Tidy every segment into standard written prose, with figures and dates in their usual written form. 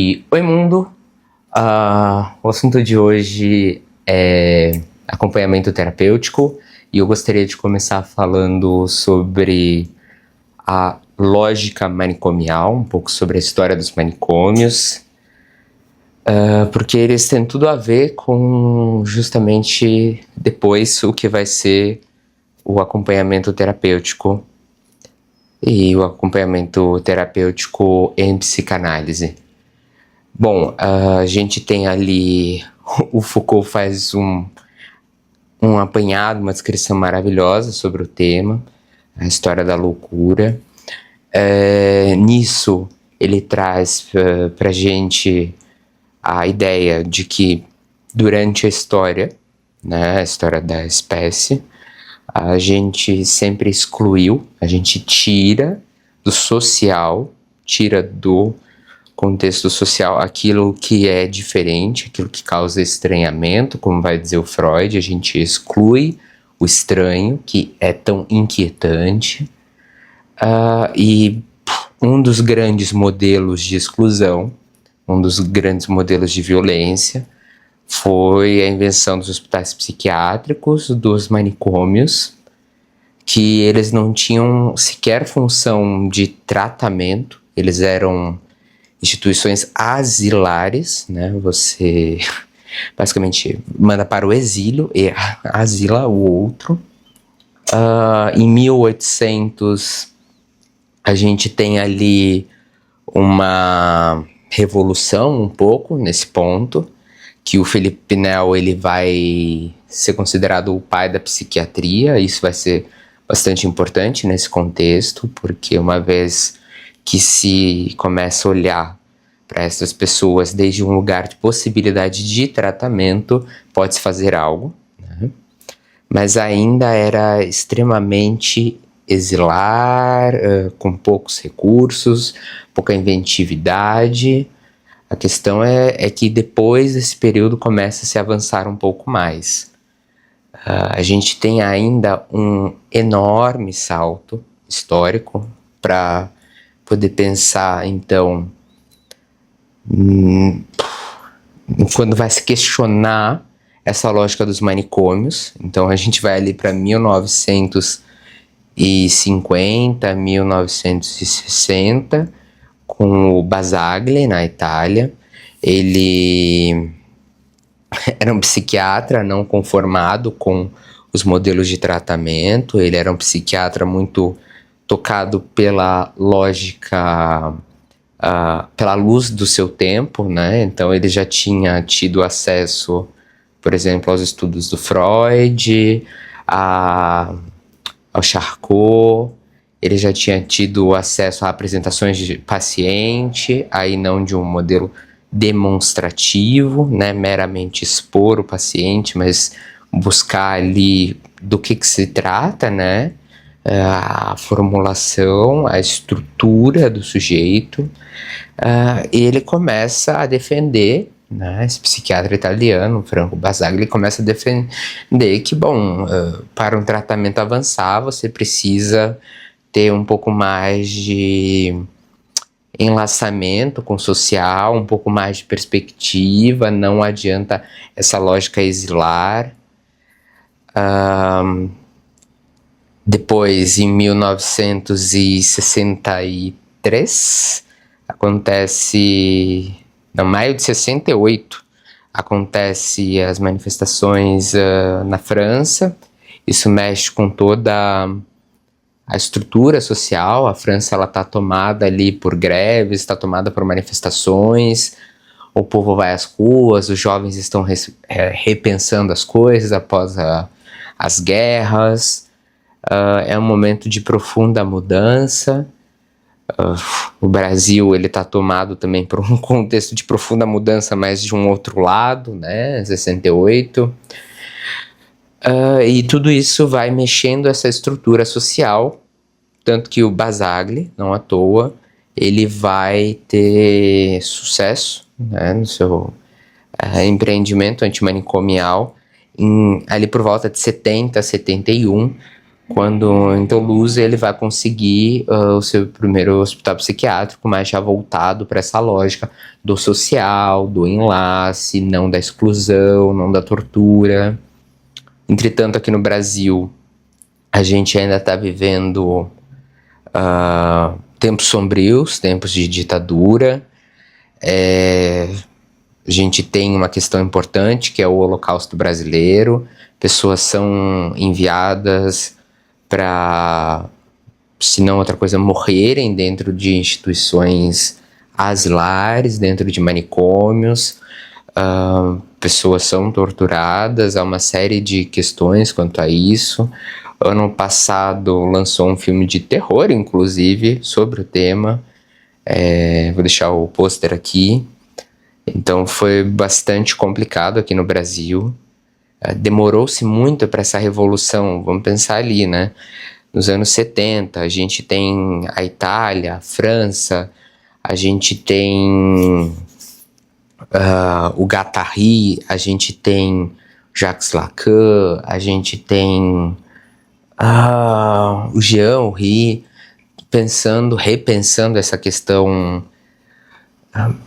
Oi, mundo! O assunto de hoje é acompanhamento terapêutico e eu gostaria de começar falando sobre a lógica manicomial, um pouco sobre a história dos manicômios, porque eles têm tudo a ver com justamente depois o que vai ser o acompanhamento terapêutico e o acompanhamento terapêutico em psicanálise. Bom, a gente tem ali, o Foucault faz um apanhado, uma descrição maravilhosa sobre o tema, a história da loucura. Nisso, ele traz pra gente a ideia de que durante a história, né, a história da espécie, a gente sempre excluiu, a gente tira do social, tira do contexto social aquilo que é diferente, aquilo que causa estranhamento, como vai dizer o Freud, a gente exclui o estranho, que é tão inquietante, e um dos grandes modelos de exclusão, um dos grandes modelos de violência, foi a invenção dos hospitais psiquiátricos, dos manicômios, que eles não tinham sequer função de tratamento, eles eram instituições asilares, né? Você basicamente manda para o exílio e asila o outro. Em 1800 a gente tem ali uma revolução um pouco nesse ponto, que o Philippe Pinel ele vai ser considerado o pai da psiquiatria. Isso vai ser bastante importante nesse contexto, porque uma vez que se começa a olhar para essas pessoas desde um lugar de possibilidade de tratamento, pode-se fazer algo, né? Mas ainda era extremamente exilar, com poucos recursos, pouca inventividade. A questão é que depois desse período começa a se avançar um pouco mais. A gente tem ainda um enorme salto histórico para poder pensar, então, quando vai se questionar essa lógica dos manicômios. Então a gente vai ali para 1950, 1960, com o Basaglia na Itália. Ele era um psiquiatra não conformado com os modelos de tratamento, ele era um psiquiatra muito tocado pela lógica, pela luz do seu tempo, né? Então ele já tinha tido acesso, por exemplo, aos estudos do Freud, ao Charcot, ele já tinha tido acesso a apresentações de paciente, aí não de um modelo demonstrativo, né, meramente expor o paciente, mas buscar ali do que se trata, né, a formulação, a estrutura do sujeito, e ele começa a defender, né, esse psiquiatra italiano, Franco Basaglia, ele começa a defender que, bom, para um tratamento avançar, você precisa ter um pouco mais de enlaçamento com o social, um pouco mais de perspectiva, não adianta essa lógica exilar. Depois, em 1963, acontece, no maio de 68, acontece as manifestações na França. Isso mexe com toda a estrutura social. A França está tomada ali por greves, está tomada por manifestações, o povo vai às ruas, os jovens estão repensando as coisas após as guerras. É um momento de profunda mudança. O Brasil está tomado também por um contexto de profunda mudança, mas de um outro lado, né? 68. E tudo isso vai mexendo essa estrutura social, tanto que o Basaglia, não à toa, ele vai ter sucesso, né, no seu empreendimento antimanicomial ali por volta de 70, 71, Quando em Toulouse ele vai conseguir o seu primeiro hospital psiquiátrico, mas já voltado para essa lógica do social, do enlace, não da exclusão, não da tortura. Entretanto, aqui no Brasil, a gente ainda está vivendo tempos sombrios, tempos de ditadura. A gente tem uma questão importante, que é o Holocausto brasileiro. Pessoas são enviadas para, se não outra coisa, morrerem dentro de instituições asilares, dentro de manicômios. Pessoas são torturadas, há uma série de questões quanto a isso. Ano passado lançou um filme de terror, inclusive, sobre o tema. Vou deixar o pôster aqui. Então foi bastante complicado aqui no Brasil. Demorou-se muito para essa revolução. Vamos pensar ali, né? Nos anos 70, a gente tem a Itália, a França, a gente tem o Guattari, a gente tem Jacques Lacan, a gente tem o Jean Oury, repensando essa questão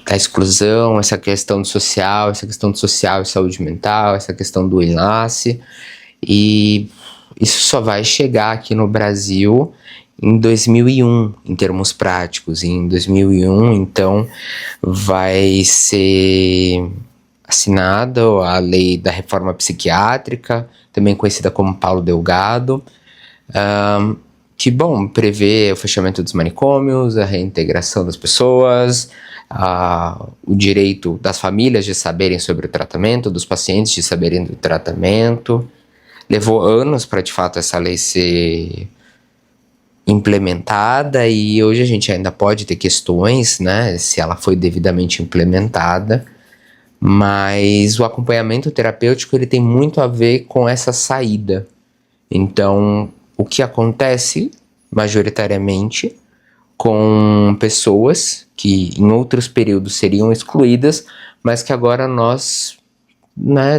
da exclusão, essa questão do social e saúde mental, essa questão do enlace. E isso só vai chegar aqui no Brasil em 2001, em termos práticos. Em 2001, então, vai ser assinada a lei da reforma psiquiátrica, também conhecida como Paulo Delgado, que, prevê o fechamento dos manicômios, a reintegração das pessoas, o direito das famílias de saberem sobre o tratamento, dos pacientes de saberem do tratamento. Levou anos para, de fato, essa lei ser implementada, e hoje a gente ainda pode ter questões, né, se ela foi devidamente implementada, mas o acompanhamento terapêutico ele tem muito a ver com essa saída. Então, o que acontece majoritariamente com pessoas que em outros períodos seriam excluídas, mas que agora nós,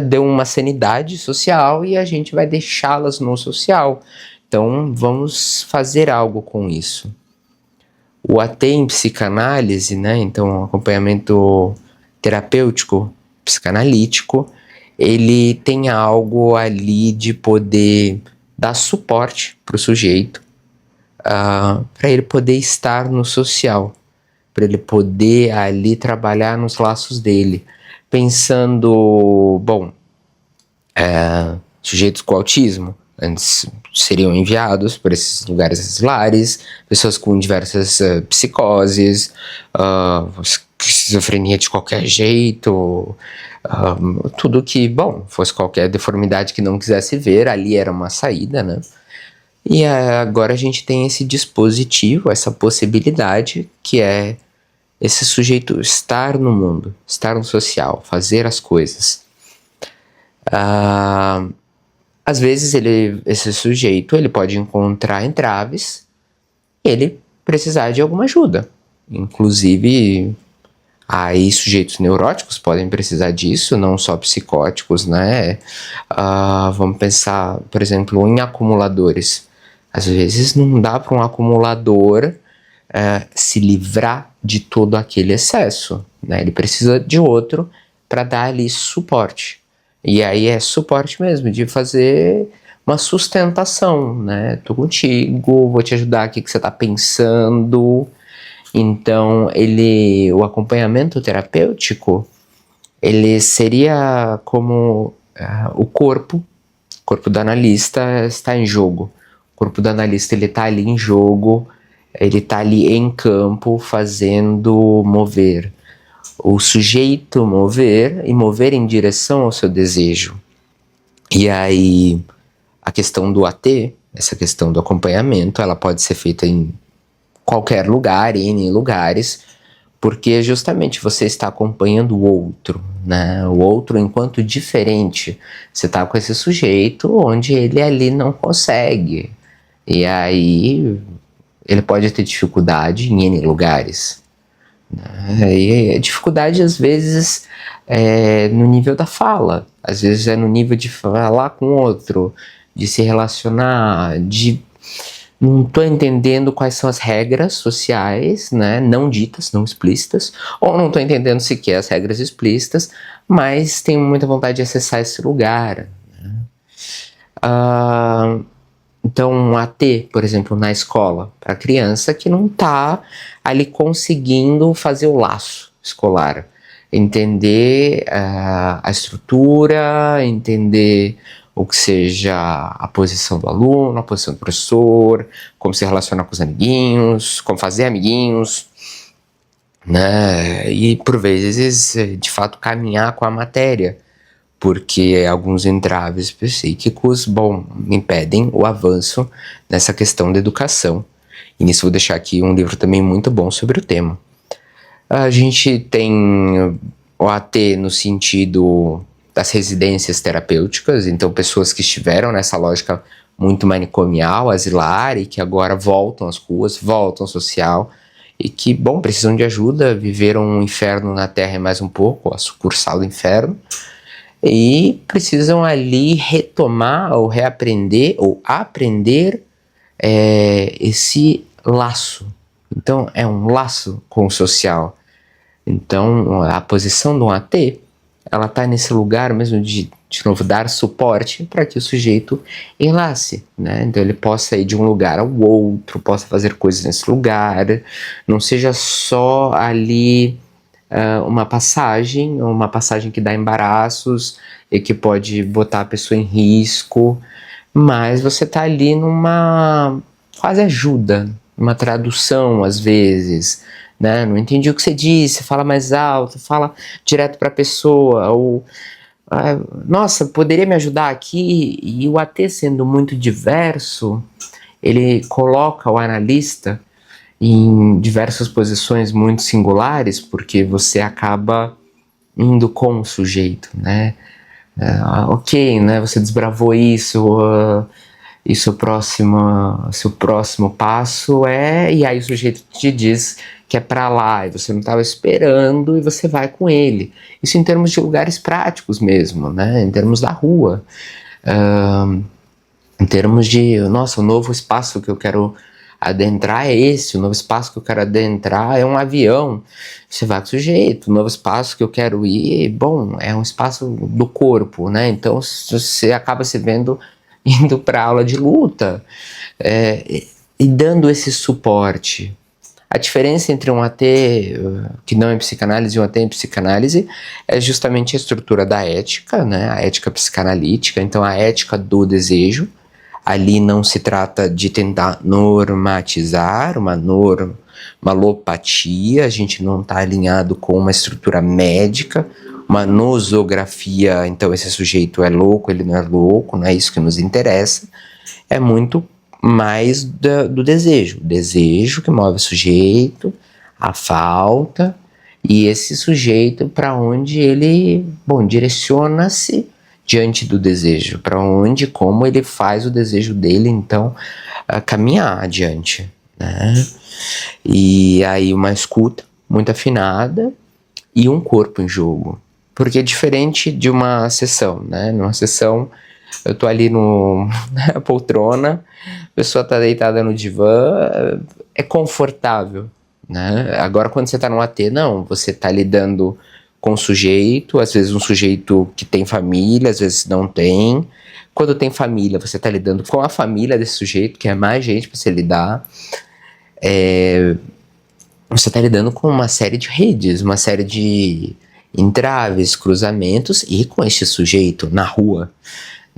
deu uma sanidade social e a gente vai deixá-las no social. Então, vamos fazer algo com isso. O AT em psicanálise, então o acompanhamento terapêutico, psicanalítico, ele tem algo ali de poder dar suporte para o sujeito, para ele poder estar no social, para ele poder ali trabalhar nos laços dele, pensando, sujeitos com autismo, antes seriam enviados para esses lugares asilares, pessoas com diversas psicoses, esquizofrenia de qualquer jeito, tudo que, fosse qualquer deformidade que não quisesse ver, ali era uma saída, né? E agora a gente tem esse dispositivo, essa possibilidade, que é esse sujeito estar no mundo, estar no social, fazer as coisas. Às vezes esse sujeito ele pode encontrar entraves e ele precisar de alguma ajuda. Inclusive, aí sujeitos neuróticos podem precisar disso, não só psicóticos, né? Vamos pensar, por exemplo, em acumuladores. Às vezes não dá para um acumulador se livrar de todo aquele excesso, né? Ele precisa de outro para dar ali suporte. E aí é suporte mesmo, de fazer uma sustentação, né? Tô contigo, vou te ajudar, o que você tá pensando. Então, o acompanhamento terapêutico, ele seria como o corpo do analista está em jogo. O corpo do analista, ele tá ali em jogo, ele tá ali em campo, fazendo mover o sujeito mover e mover em direção ao seu desejo. E aí, a questão do AT, essa questão do acompanhamento, ela pode ser feita em qualquer lugar, em lugares, porque justamente você está acompanhando o outro, né? O outro enquanto diferente. Você está com esse sujeito onde ele ali não consegue. E aí, ele pode ter dificuldade em N lugares. E a dificuldade às vezes é no nível da fala, às vezes é no nível de falar com outro, de se relacionar, de não estou entendendo quais são as regras sociais, né, não ditas, não explícitas, ou não estou entendendo sequer as regras explícitas, mas tenho muita vontade de acessar esse lugar. Né? Então, um AT, por exemplo, na escola, para criança que não está ali conseguindo fazer o laço escolar, entender a estrutura, entender o que seja a posição do aluno, a posição do professor, como se relacionar com os amiguinhos, como fazer amiguinhos, né? E por vezes, de fato, caminhar com a matéria, porque alguns entraves psíquicos, impedem o avanço nessa questão da educação. E nisso vou deixar aqui um livro também muito bom sobre o tema. A gente tem o AT no sentido das residências terapêuticas, então pessoas que estiveram nessa lógica muito manicomial, asilar, e que agora voltam às ruas, voltam ao social, e que, precisam de ajuda, viveram um inferno na Terra e mais um pouco, a sucursal do inferno, e precisam ali retomar ou reaprender ou aprender esse laço. Então é um laço com o social. Então a posição do AT, ela está nesse lugar mesmo de novo, dar suporte para que o sujeito enlace, né? Então ele possa ir de um lugar ao outro, possa fazer coisas nesse lugar, não seja só ali uma passagem que dá embaraços e que pode botar a pessoa em risco, mas você está ali numa quase ajuda, uma tradução às vezes, né? Não entendi o que você disse, fala mais alto, fala direto para a pessoa, ou nossa, poderia me ajudar aqui? E o AT, sendo muito diverso, ele coloca o analista em diversas posições muito singulares, porque você acaba indo com o sujeito, né? Ok, né? Você desbravou isso, e seu próximo passo e aí o sujeito te diz que é para lá, e você não estava esperando, e você vai com ele. Isso em termos de lugares práticos mesmo, né? Em termos da rua, em termos de, nossa, o novo espaço que eu quero adentrar é esse, o novo espaço que eu quero adentrar é um avião, você vai com o sujeito. O novo espaço que eu quero ir, é um espaço do corpo, né? Então você acaba se vendo indo para aula de luta, e dando esse suporte. A diferença entre um AT que não é psicanálise e um AT em psicanálise é justamente a estrutura da ética, né? A ética psicanalítica, então a ética do desejo. Ali não se trata de tentar normatizar uma alopatia, a gente não está alinhado com uma estrutura médica, uma nosografia, então esse sujeito é louco, ele não é isso que nos interessa, é muito mais do desejo, o desejo que move o sujeito, a falta, e esse sujeito para onde ele, direciona-se diante do desejo, para onde, como ele faz o desejo dele, então, caminhar adiante, né? E aí uma escuta muito afinada e um corpo em jogo, porque é diferente de uma sessão, né? Numa sessão, eu tô ali na poltrona, a pessoa tá deitada no divã, é confortável, né? Agora, quando você tá no AT, não, você tá lidando com o sujeito, às vezes um sujeito que tem família, às vezes não tem. Quando tem família, você está lidando com a família desse sujeito, que é mais gente para você lidar. Você está lidando com uma série de redes, uma série de entraves, cruzamentos, e com este sujeito na rua,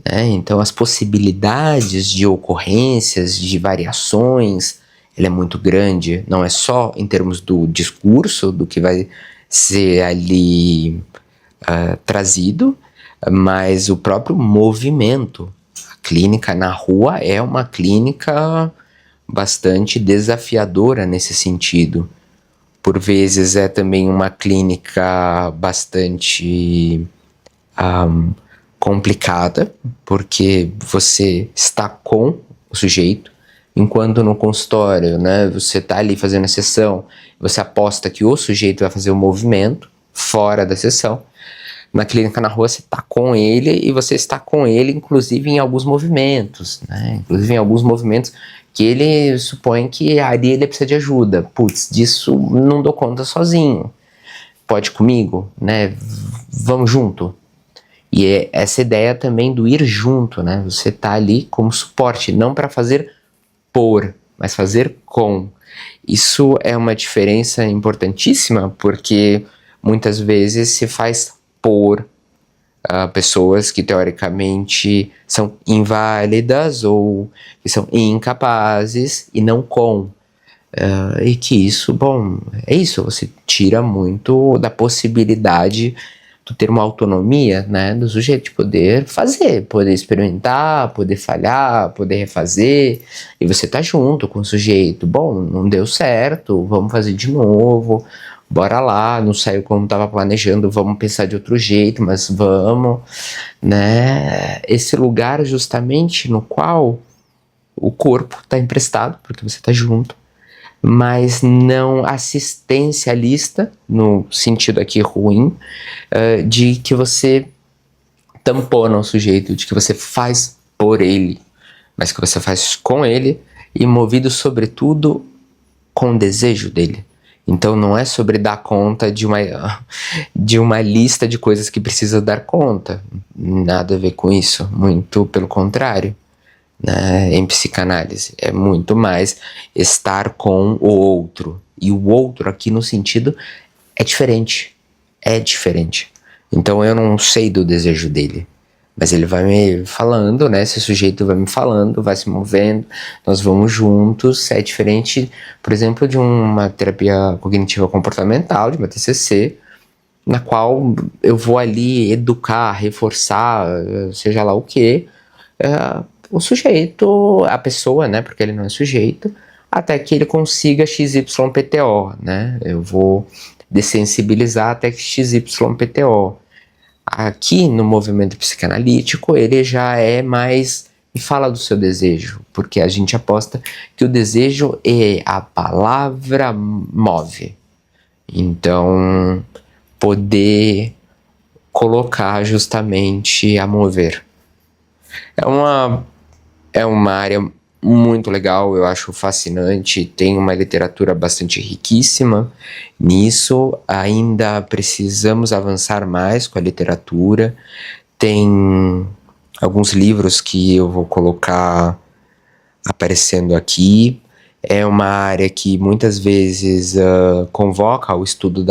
né? Então as possibilidades de ocorrências, de variações, ela é muito grande. Não é só em termos do discurso, do que vai ser ali trazido, mas o próprio movimento. A clínica na rua é uma clínica bastante desafiadora nesse sentido. Por vezes é também uma clínica bastante complicada, porque você está com o sujeito, enquanto no consultório, né, você está ali fazendo a sessão, você aposta que o sujeito vai fazer o movimento fora da sessão. Na clínica na rua você está com ele e você está com ele inclusive em alguns movimentos, né? Inclusive em alguns movimentos que ele supõe que ali ele precisa de ajuda. Putz, disso não dou conta sozinho. Pode ir comigo, né? Vamos junto. E é essa ideia também do ir junto, né? Você tá ali como suporte, não para fazer por, mas fazer com. Isso é uma diferença importantíssima, porque muitas vezes se faz por pessoas que teoricamente são inválidas ou que são incapazes e não com. E que isso, bom, é isso, você tira muito da possibilidade de ter uma autonomia, né, do sujeito de poder fazer, poder experimentar, poder falhar, poder refazer, e você tá junto com o sujeito, bom, não deu certo, vamos fazer de novo, bora lá, não saiu como estava planejando, vamos pensar de outro jeito, mas vamos, né, esse lugar justamente no qual o corpo está emprestado, porque você está junto, mas não assistencialista, no sentido aqui ruim, de que você tampona o sujeito, de que você faz por ele, mas que você faz com ele e movido sobretudo com o desejo dele. Então não é sobre dar conta de uma lista de coisas que precisa dar conta, nada a ver com isso, muito pelo contrário. Né, em psicanálise, é muito mais estar com o outro, e o outro aqui no sentido é diferente, então eu não sei do desejo dele, mas ele vai me falando, né, esse sujeito vai me falando, vai se movendo, nós vamos juntos, é diferente, por exemplo, de uma terapia cognitiva comportamental, de uma TCC, na qual eu vou ali educar, reforçar, seja lá o que, o sujeito, a pessoa, né, porque ele não é sujeito, até que ele consiga XYPTO, né, eu vou dessensibilizar até que XYPTO. Aqui no movimento psicanalítico, ele já é mais, e fala do seu desejo, porque a gente aposta que o desejo é a palavra move, então poder colocar justamente a mover. É uma área muito legal, eu acho fascinante, tem uma literatura bastante riquíssima nisso, ainda precisamos avançar mais com a literatura, tem alguns livros que eu vou colocar aparecendo aqui, é uma área que muitas vezes convoca o estudo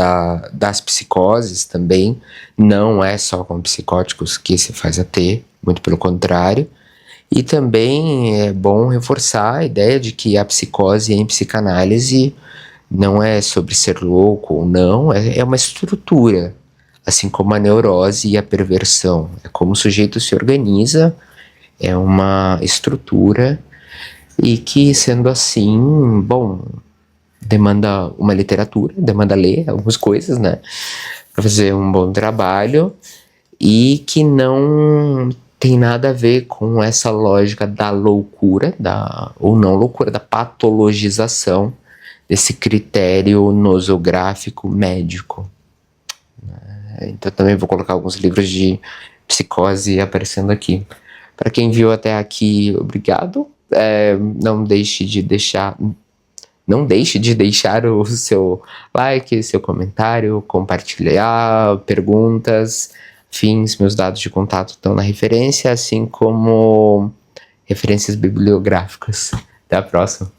das psicoses também, não é só com psicóticos que se faz AT, muito pelo contrário. E também é bom reforçar a ideia de que a psicose em psicanálise não é sobre ser louco ou não, é uma estrutura, assim como a neurose e a perversão. É como o sujeito se organiza, é uma estrutura e que, sendo assim, bom, demanda uma literatura, demanda ler algumas coisas, né, para fazer um bom trabalho e que não tem nada a ver com essa lógica da loucura, ou não loucura, da patologização desse critério nosográfico médico. Então também vou colocar alguns livros de psicose aparecendo aqui. Para quem viu até aqui, obrigado. Não deixe de deixar o seu like, seu comentário, compartilhar, perguntas, fins, meus dados de contato estão na referência, assim como referências bibliográficas. Até a próxima.